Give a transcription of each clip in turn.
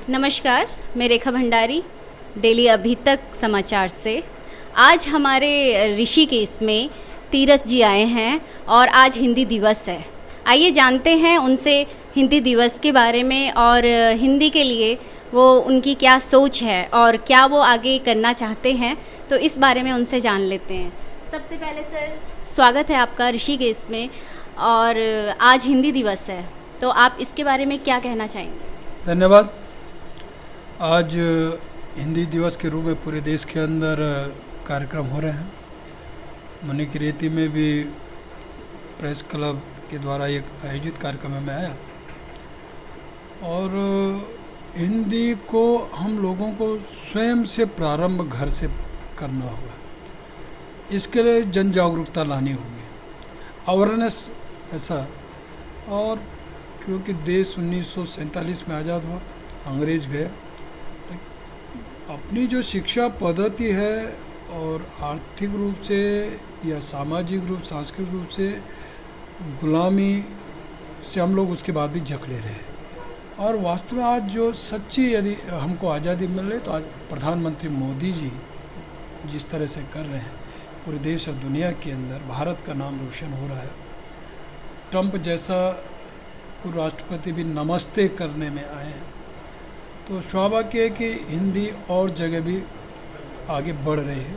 नमस्कार, मैं रेखा भंडारी, डेली अभी तक समाचार से। आज हमारे ऋषिकेश में तीरथ जी आए हैं और आज हिंदी दिवस है। आइए जानते हैं उनसे हिंदी दिवस के बारे में और हिंदी के लिए वो उनकी क्या सोच है और क्या वो आगे करना चाहते हैं, तो इस बारे में उनसे जान लेते हैं। सबसे पहले सर, स्वागत है आपका ऋषिकेश में और आज हिंदी दिवस है, तो आप इसके बारे में क्या कहना चाहेंगे? धन्यवाद। आज हिंदी दिवस के रूप में पूरे देश के अंदर कार्यक्रम हो रहे हैं। मणिकरेती में भी प्रेस क्लब के द्वारा एक आयोजित कार्यक्रम में मैं आया और हिंदी को हम लोगों को स्वयं से प्रारंभ घर से करना होगा। इसके लिए जन जागरूकता लानी होगी, अवेयरनेस ऐसा। और क्योंकि देश 1947 में आज़ाद हुआ, अंग्रेज गए, अपनी जो शिक्षा पद्धति है और आर्थिक रूप से या सामाजिक रूप, सांस्कृतिक रूप से गुलामी से हम लोग उसके बाद भी जकड़े रहे। और वास्तव में आज जो सच्ची यदि हमको आज़ादी मिल रही, तो आज प्रधानमंत्री मोदी जी जिस तरह से कर रहे हैं, पूरे देश और दुनिया के अंदर भारत का नाम रोशन हो रहा है। ट्रंप जैसा राष्ट्रपति भी नमस्ते करने में आए हैं, तो स्वाभाविक है कि हिंदी और जगह भी आगे बढ़ रही है।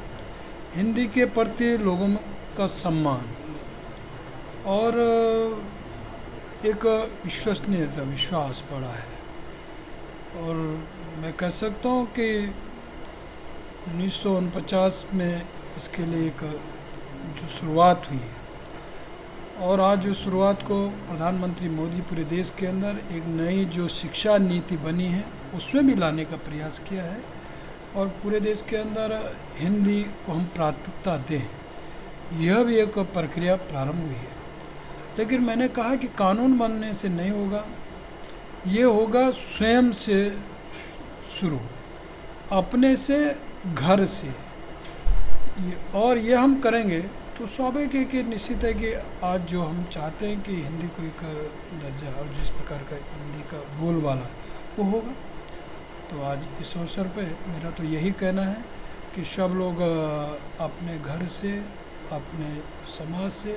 हिंदी के प्रति लोगों का सम्मान और एक विश्वसनीयता, विश्वास बढ़ा है। और मैं कह सकता हूँ कि 1949 में इसके लिए एक जो शुरुआत हुई और आज जो शुरुआत को प्रधानमंत्री मोदी पूरे देश के अंदर एक नई जो शिक्षा नीति बनी है उसमें भी लाने का प्रयास किया है और पूरे देश के अंदर हिंदी को हम प्राथमिकता दें, यह भी एक प्रक्रिया प्रारंभ हुई है। लेकिन मैंने कहा कि कानून बनने से नहीं होगा, ये होगा स्वयं से शुरू, अपने से, घर से। और ये हम करेंगे तो स्वाभाविक है कि निश्चित है कि आज जो हम चाहते हैं कि हिंदी को एक दर्जा और जिस प्रकार का हिंदी का बोलबाला वो होगा। तो आज इस अवसर पे मेरा तो यही कहना है कि सब लोग अपने घर से, अपने समाज से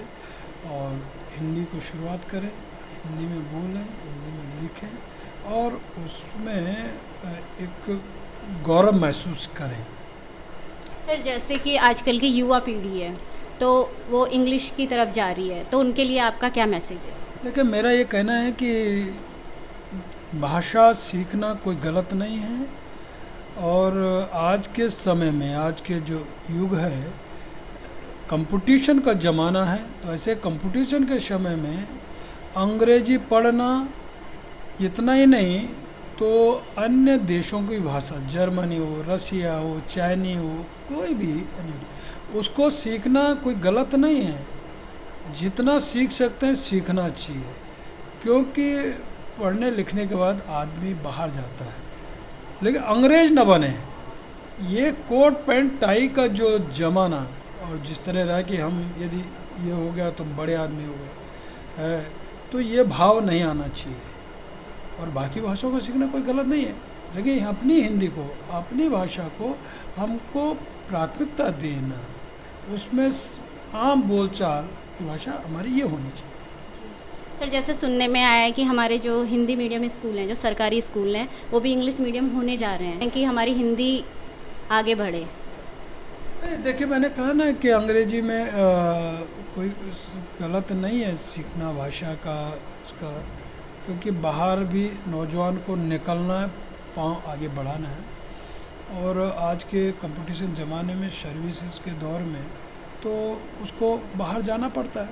और हिंदी को शुरुआत करें, हिंदी में बोलें, हिंदी में लिखें और उसमें एक गौरव महसूस करें। सर, जैसे कि आजकल की युवा पीढ़ी है तो वो इंग्लिश की तरफ जा रही है, तो उनके लिए आपका क्या मैसेज है? देखिए, मेरा ये कहना है कि भाषा सीखना कोई गलत नहीं है और आज के समय में, आज के जो युग है, कंपटीशन का ज़माना है, तो ऐसे कंपटीशन के समय में अंग्रेजी पढ़ना इतना ही नहीं तो अन्य देशों की भाषा, जर्मनी हो, रसिया हो, चाइनी हो, कोई भी उसको सीखना कोई गलत नहीं है। जितना सीख सकते हैं सीखना चाहिए, क्योंकि पढ़ने लिखने के बाद आदमी बाहर जाता है। लेकिन अंग्रेज न बने। ये कोट पैंट टाई का जो ज़माना और जिस तरह रहा कि हम यदि ये हो गया तो बड़े आदमी हो गए है, तो ये भाव नहीं आना चाहिए। और बाकी भाषाओं को सीखना कोई गलत नहीं है, लेकिन अपनी हिंदी को, अपनी भाषा को हमको प्राथमिकता देना, उसमें आम बोलचाल की भाषा हमारी ये होनी चाहिए। सर, जैसे सुनने में आया है कि हमारे जो हिंदी मीडियम स्कूल हैं, जो सरकारी स्कूल हैं, वो भी इंग्लिश मीडियम होने जा रहे हैं कि हमारी हिंदी आगे बढ़े। देखिए, मैंने कहा ना कि अंग्रेजी में कोई गलत नहीं है सीखना भाषा का, उसका, क्योंकि बाहर भी नौजवान को निकलना है, पाँव आगे बढ़ाना है। और आज के कंपटीशन ज़माने में, सर्विसेज के दौर में, तो उसको बाहर जाना पड़ता है,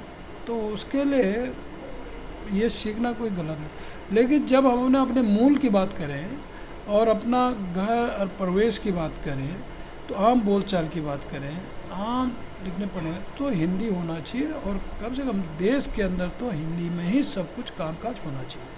तो उसके लिए ये सीखना कोई गलत नहीं। लेकिन जब हम अपने मूल की बात करें और अपना घर और प्रवेश की बात करें, तो आम बोलचाल की बात करें, आम लिखने पढ़ने, तो हिंदी होना चाहिए और कम से कम देश के अंदर तो हिंदी में ही सब कुछ कामकाज होना चाहिए।